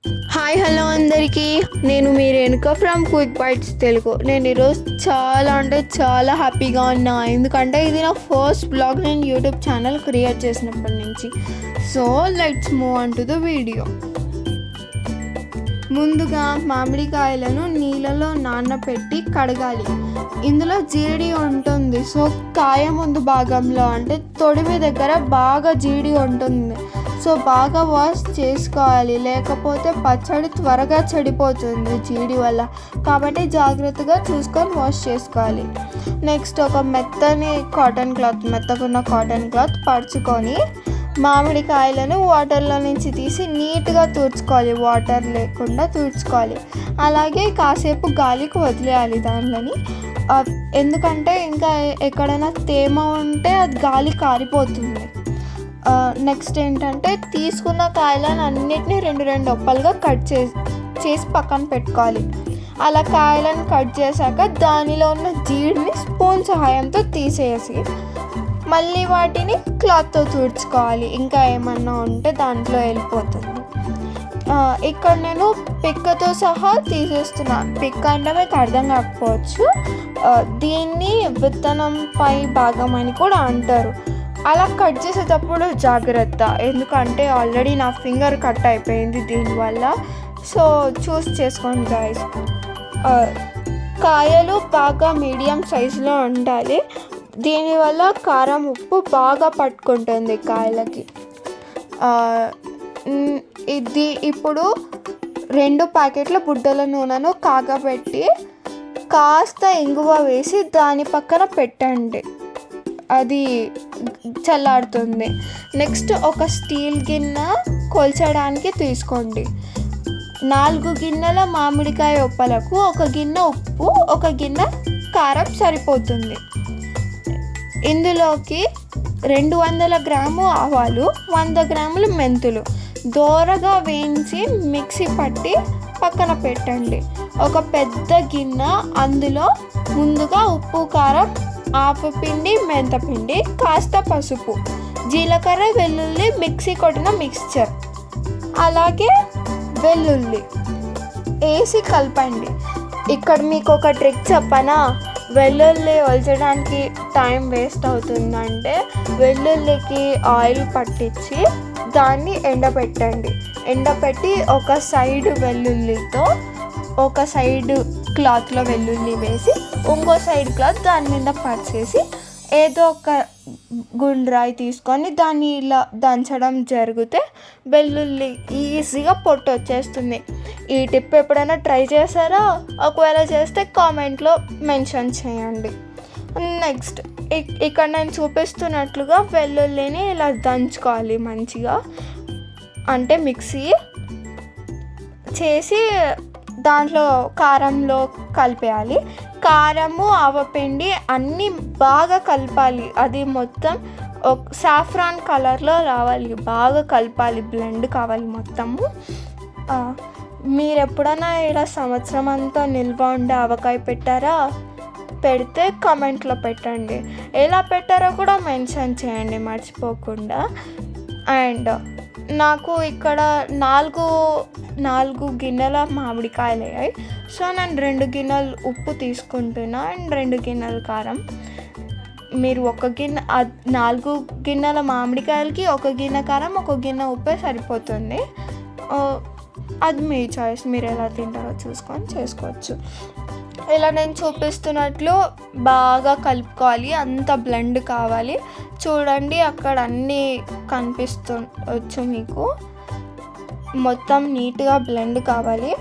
Hi hello అందరికీ, నేను మీ Renuka from Quick Bites Telugu. నేను ఈరోజు చాలా అంటే చాలా హ్యాపీగా ఉన్నా, ఎందుకంటే ఇది నా ఫస్ట్ బ్లాగ్ నేను యూట్యూబ్ ఛానల్ క్రియేట్ చేసినప్పటి నుంచి. So let's move on to the video. ముందుగా మామిడికాయలను నీళ్ళలో నానబెట్టి కడగాలి. ఇందులో జీడి ఉంటుంది. సో కాయ ముందు భాగంలో అంటే తొడిమి దగ్గర బాగా జీడి ఉంటుంది. సో బాగా వాష్ చేసుకోవాలి, లేకపోతే పచ్చడి త్వరగా చెడిపోతుంది జీడి వల్ల. కాబట్టి జాగ్రత్తగా చూసుకొని వాష్ చేసుకోవాలి. నెక్స్ట్ ఒక మెత్తగున్న కాటన్ క్లాత్ పరుచుకొని మామిడికాయలను వాటర్లో నుంచి తీసి నీట్గా తుడుచుకోవాలి, వాటర్ లేకుండా తుడుచుకోవాలి. అలాగే కాసేపు గాలికి వదిలేయాలి దానిని, ఎందుకంటే ఇంకా ఎక్కడైనా తేమ ఉంటే అది గాలి కారిపోతుంది. నెక్స్ట్ ఏంటంటే తీసుకున్న కాయలను అన్నిటినీ రెండు ఒప్పలుగా కట్ చేసి పక్కన పెట్టుకోవాలి. అలా కాయలను కట్ చేశాక దానిలో ఉన్న జీడిని స్పూన్ సహాయంతో తీసేసి మళ్ళీ వాటిని క్లాత్తో తుడుచుకోవాలి, ఇంకా ఏమన్నా ఉంటే దాంట్లో వెళ్ళిపోతుంది. ఇక్కడ నేను పిక్కతో సహా తీసేస్తున్నా. పిక్క అంటే మీకు అర్థం కాకపోవచ్చు, దీన్ని విత్తనం పై భాగం అని కూడా అంటారు. అలా కట్ చేసేటప్పుడు జాగ్రత్త, ఎందుకంటే ఆల్రెడీ నా ఫింగర్ కట్ అయిపోయింది దీనివల్ల. సో చూస్ చేసుకోండి గాయస్. కాయలు బాగా మీడియం సైజులో ఉండాలి, దీనివల్ల కారం ఉప్పు బాగా పట్టుకుంటుంది కాయలకి. ఇది ఇప్పుడు 2 ప్యాకెట్ల బుడ్డల నూనెను కాగబెట్టి కాస్త ఇంగువ వేసి దాని పక్కన పెట్టండి, అది చల్లారుతుంది. నెక్స్ట్ ఒక స్టీల్ గిన్నె కొల్చడానికి తీసుకోండి. 4 గిన్నెల మామిడికాయ ఉప్పలకు 1 గిన్నె ఉప్పు, 1 గిన్నె కారం సరిపోతుంది. ఇందులోకి 200 గ్రాము ఆవాలు, 100 గ్రాములు మెంతులు దోరగా వేయించి మిక్సీ పట్టి పక్కన పెట్టండి. ఒక పెద్ద గిన్నె, అందులో ముందుగా ఉప్పు, కారం, ఆపుపిండి, మెంతపిండి, కాస్త పసుపు, జీలకర్ర, వెల్లుల్లి మిక్సీ కొట్టిన మిక్స్చర్, అలాగే వెల్లుల్లి వేసి కలపండి. ఇక్కడ మీకు ఒక ట్రిక్ చెప్పనా, వెల్లుల్లి ఒలచడానికి టైం వేస్ట్ అవుతుందంటే వెల్లుల్లికి ఆయిల్ పట్టించి దాన్ని ఎండపెట్టి ఒక సైడ్ వెల్లుల్లితో ఒక సైడ్ క్లాత్లో వెల్లుల్లి వేసి ఇంకో సైడ్ క్లాత్ దాని మీద పరిచేసి ఏదో ఒక గుండ్రాయి తీసుకొని దాన్ని ఇలా దంచడం జరిగితే వెల్లుల్లి ఈజీగా పొట్టు వచ్చేస్తుంది. ఈ టిప్ ఎప్పుడైనా ట్రై చేశారా? ఒకవేళ చేస్తే కామెంట్లో మెన్షన్ చేయండి. నెక్స్ట్ ఇక్కడ నేను చూపిస్తున్నట్లుగా వెల్లుల్లిని ఇలా దంచుకోవాలి మంచిగా, అంటే మిక్సీ చేసి దాంట్లో కారంలో కలిపేయాలి. కారము, ఆవపిండి అన్నీ బాగా కలపాలి, అది మొత్తం సాఫ్రాన్ కలర్లో రావాలి, బాగా కలపాలి, బ్లెండ్ కావాలి మొత్తము. మీరు ఎప్పుడైనా ఇలా సంవత్సరం అంతా నిల్వ ఉండే ఆవకాయ పెట్టారా? పెడితే కామెంట్లో పెట్టండి, ఎలా పెట్టారో కూడా మెన్షన్ చేయండి మర్చిపోకుండా. అండ్ నాకు ఇక్కడ 4 గిన్నెల మామిడికాయలు అయ్యాయి. సో నేను 2 గిన్నెలు ఉప్పు తీసుకుంటున్నా అండ్ 2 గిన్నెలు కారం. మీరు 4 గిన్నెల మామిడికాయలకి 1 గిన్నె కారం, 1 గిన్నె ఉప్పే సరిపోతుంది. అది మీ చాయిస్, మీరు ఎలా తింటారో చూసుకొని చేసుకోవచ్చు. ఇలా నేను చూపిస్తున్నట్లు బాగా కలుపుకోవాలి, అంత బ్లెండ్ కావాలి. చూడండి అక్కడ అన్నీ కనిపిస్తవచ్చు మీకు, మొత్తం నీట్గా బ్లెండ్ కావాలి.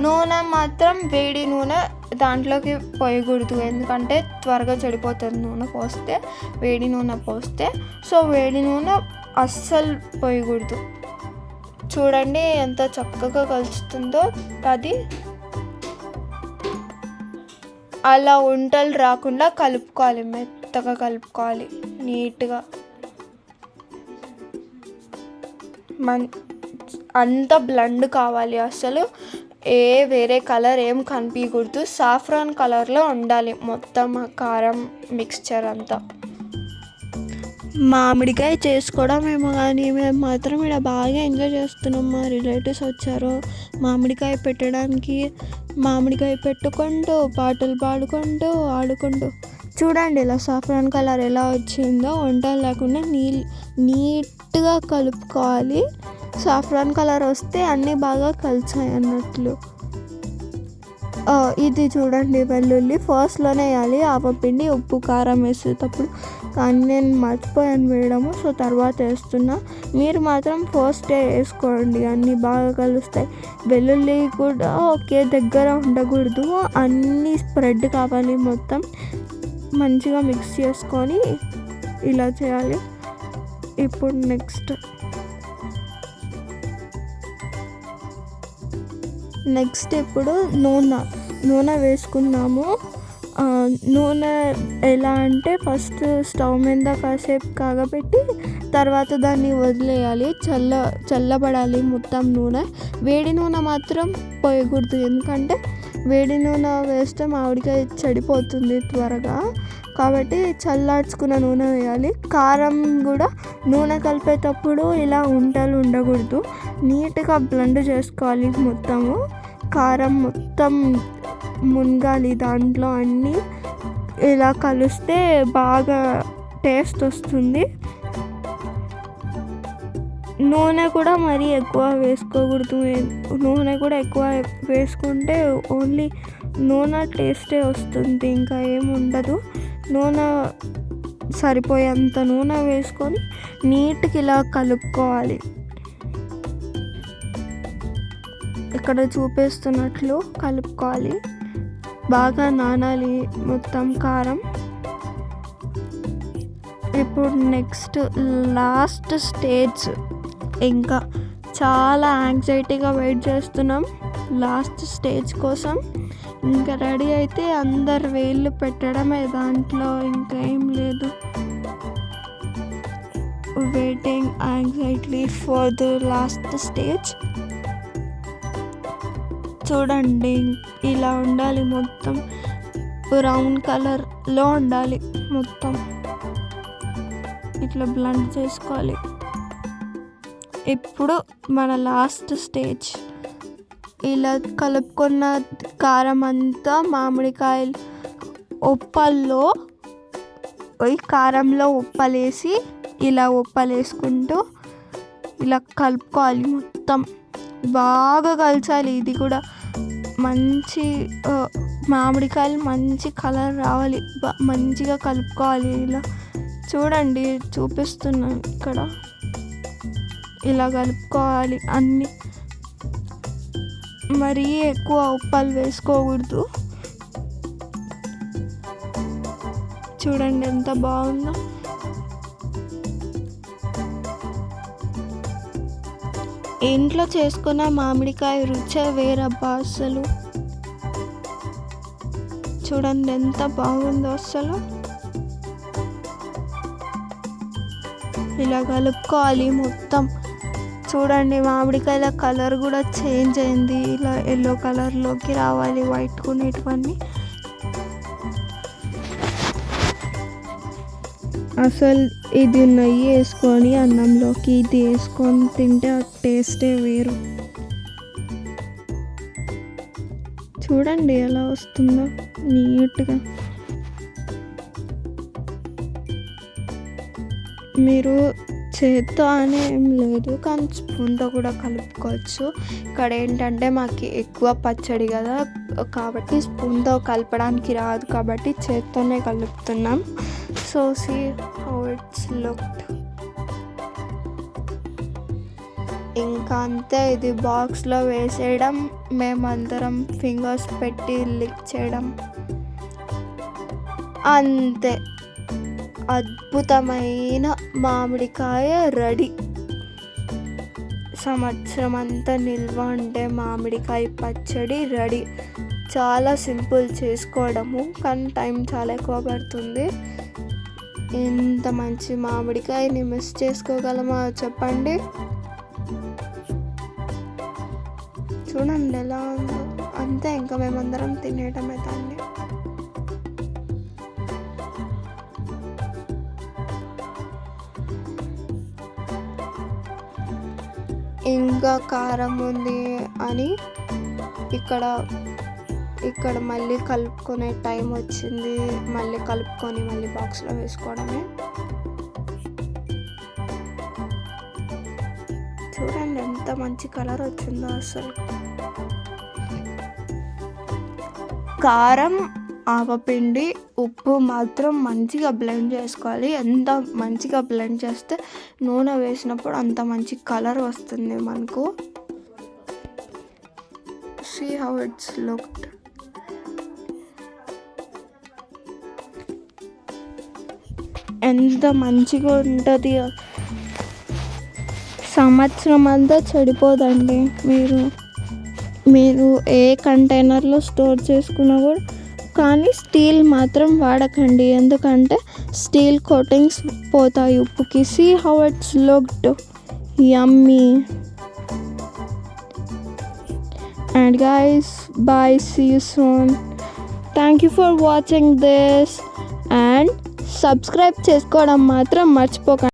నూనె మాత్రం వేడి నూనె దాంట్లోకి పోయకూడదు, ఎందుకంటే త్వరగా చెడిపోతుంది నూనె పోస్తే, వేడి నూనె పోస్తే. సో వేడి నూనె అస్సలు పోయకూడదు. చూడండి ఎంత చక్కగా కలుస్తుందో, అది అలా ఉంటలు రాకుండా కలుపుకోవాలి, మెత్తగా కలుపుకోవాలి నీట్గా. అంత బ్లెండ్ కావాలి, అసలు వేరే కలర్ ఏం కనిపించకూడదు, సాఫ్రాన్ కలర్లో ఉండాలి మొత్తం ఆ కారం మిక్స్చర్ అంతా. మామిడికాయ చేసుకోవడం ఏమో కానీ మేము మాత్రం ఇక్కడ బాగా ఎంజాయ్ చేస్తున్నాం. మా రిలేటివ్స్ వచ్చారు మామిడికాయ పెట్టడానికి. మామిడికాయ పెట్టుకుంటూ పాటలు పాడుకుంటూ ఆడుకుంటూ చూడండి ఇలా సాఫ్రాన్ కలర్ ఎలా వచ్చిందో. వంట లేకుండా నీట్గా కలుపుకోవాలి. సాఫ్రాన్ కలర్ వస్తే అన్నీ బాగా కలిసాయి అన్నట్లు. ఇది చూడండి వెల్లుల్లి ఫస్ట్లోనే వేయాలి. ఆవపిండి ఉప్పు కారం వేసేటప్పుడు, కానీ నేను మర్చిపోయాను వేయడము, సో తర్వాత వేస్తున్నా. మీరు మాత్రం ఫస్టే వేసుకోండి, అన్నీ బాగా కలుస్తాయి. వెల్లుల్లి కూడా ఒకే దగ్గర ఉండకూడదు, అన్నీ స్ప్రెడ్ కావాలి. మొత్తం మంచిగా మిక్స్ చేసుకొని ఇలా చేయాలి. ఇప్పుడు నెక్స్ట్ ఇప్పుడు నూనె వేసుకున్నాము. నూనె ఎలా అంటే ఫస్ట్ స్టవ్ మీద కాసేపు కాగబెట్టి తర్వాత దాన్ని వదిలేయాలి. చల్లబడాలి మొత్తం నూనె. వేడి నూనె మాత్రం పోయకూడదు, ఎందుకంటే వేడి నూనె వేస్తే మామిడికాయ చెడిపోతుంది త్వరగా. కాబట్టి చల్లార్చుకున్న నూనె వేయాలి. కారం కూడా నూనె కలిపేటప్పుడు ఇలా ఉంటలు ఉండకూడదు, నీట్గా బ్లెండ్ చేసుకోవాలి. మొత్తము కారం మొత్తం మునగాలి దాంట్లో, అన్నీ ఇలా కలిస్తే బాగా టేస్ట్ వస్తుంది. నూనె కూడా మరీ ఎక్కువ వేసుకోకూడదు. నూనె కూడా ఎక్కువ వేసుకుంటే ఓన్లీ నూనె టేస్టే వస్తుంది, ఇంకా ఏమి ఉండదు. నూనె సరిపోయేంత నూనె వేసుకొని నీట్గా ఇలా కలుపుకోవాలి. ఇక్కడ చూపిస్తున్నట్లు కలుపుకోవాలి. బాగా నానాలి మొత్తం కారం. ఇప్పుడు నెక్స్ట్ లాస్ట్ స్టేజ్, ఇంకా చాలా యాంగ్జైటీగా వెయిట్ చేస్తున్నాం లాస్ట్ స్టేజ్ కోసం. ఇంకా రెడీ అయితే అందరు వేళ్ళు పెట్టడమే దాంట్లో, ఇంకా ఏం లేదు. Waiting anxiety for the last stage. చూడండి ఇలా ఉండాలి, మొత్తం బ్రౌన్ కలర్లో ఉండాలి. మొత్తం ఇట్లా బ్లెండ్ చేసుకోవాలి. ఇప్పుడు మన లాస్ట్ స్టేజ్. ఇలా కలుపుకున్న కారం అంతా మామిడికాయలు ఉప్పల్లో, ఈ కారంలో ఉప్పలేసి ఇలా ఉప్పలేసుకుంటూ ఇలా కలుపుకోవాలి. మొత్తం బాగా కలచాలి. ఇది కూడా మంచి మామిడికాయలు మంచి కలర్ రావాలి, మంచిగా కలుపుకోవాలి. ఇలా చూడండి చూపిస్తున్నాను ఇక్కడ, ఇలా కలుపుకోవాలి. అన్నీ మరీ ఎక్కువ ఉప్పలు వేసుకోకూడదు. చూడండి ఎంత బాగుందో. ఇంట్లో చేసుకున్న మామిడికాయ రుచే వేరబ్బా అసలు. చూడండి ఎంత బాగుందో అసలు. ఇలా కలుపుకోవాలి మొత్తం. చూడండి మామిడికాయల కలర్ కూడా చేంజ్ అయింది, ఇలా ఎల్లో కలర్లోకి రావాలి, వైట్ కొనేటివన్నీ. అసలు ఇది నెయ్యి వేసుకొని అన్నంలోకి ఇది వేసుకొని తింటే ఆ టేస్టే వేరు. చూడండి ఎలా వస్తుందో నీట్గా. మీరు చేత్తో అనే ఏం లేదు, కానీ స్పూన్తో కూడా కలుపుకోవచ్చు. ఇక్కడ ఏంటంటే మాకు ఎక్కువ పచ్చడి కదా, కాబట్టి స్పూన్తో కలపడానికి రాదు, కాబట్టి చేత్తోనే కలుపుతున్నాం. So see how it's looked. ఇంకా అంతే, ఇది బాక్స్లో వేసేయడం, మేమందరం ఫింగర్స్ పెట్టి లిక్ చేయడం, అంతే. అద్భుతమైన మామిడికాయ రెడీ. సంవత్సరం అంతా నిల్వ ఉండే మామిడికాయ పచ్చడి రెడీ. చాలా సింపుల్ చేసుకోవడము, కానీ టైం చాలా ఎక్కువ పడుతుంది. ఎంత మంచి మామిడికాయని మిస్ చేసుకోగలమా చెప్పండి. చూడండి ఎలా ఉందో, అంతే. ఇంకా మేమందరం తినేయటమే దాన్ని. ఇంకా కారం ఉంది అని ఇక్కడ మళ్ళీ కలుపుకునే టైం వచ్చింది. మళ్ళీ కలుపుకొని మళ్ళీ బాక్స్లో వేసుకోవడమే. చూడండి ఎంత మంచి కలర్ వచ్చిందో అసలు. కారం, ఆవపిండి, ఉప్పు మాత్రం మంచిగా బ్లెండ్ చేసుకోవాలి. ఎంత మంచిగా బ్లెండ్ చేస్తే నూనె వేసినప్పుడు అంత మంచి కలర్ వస్తుంది మనకు. See how it's looked. ఎంత మంచిగా ఉంటుంది, సంవత్సరం అంతా చెడిపోదండి. మీరు ఏ కంటైనర్లో స్టోర్ చేసుకున్నా కూడా, కానీ స్టీల్ మాత్రం వాడకండి, ఎందుకంటే స్టీల్ కోటింగ్స్ పోతాయి ఉప్పుకి. See how it's looked yummy. And guys, bye, see you soon. Thank you for watching this and subscribe చేసుకోవడం మాత్రం మర్చిపోకండి.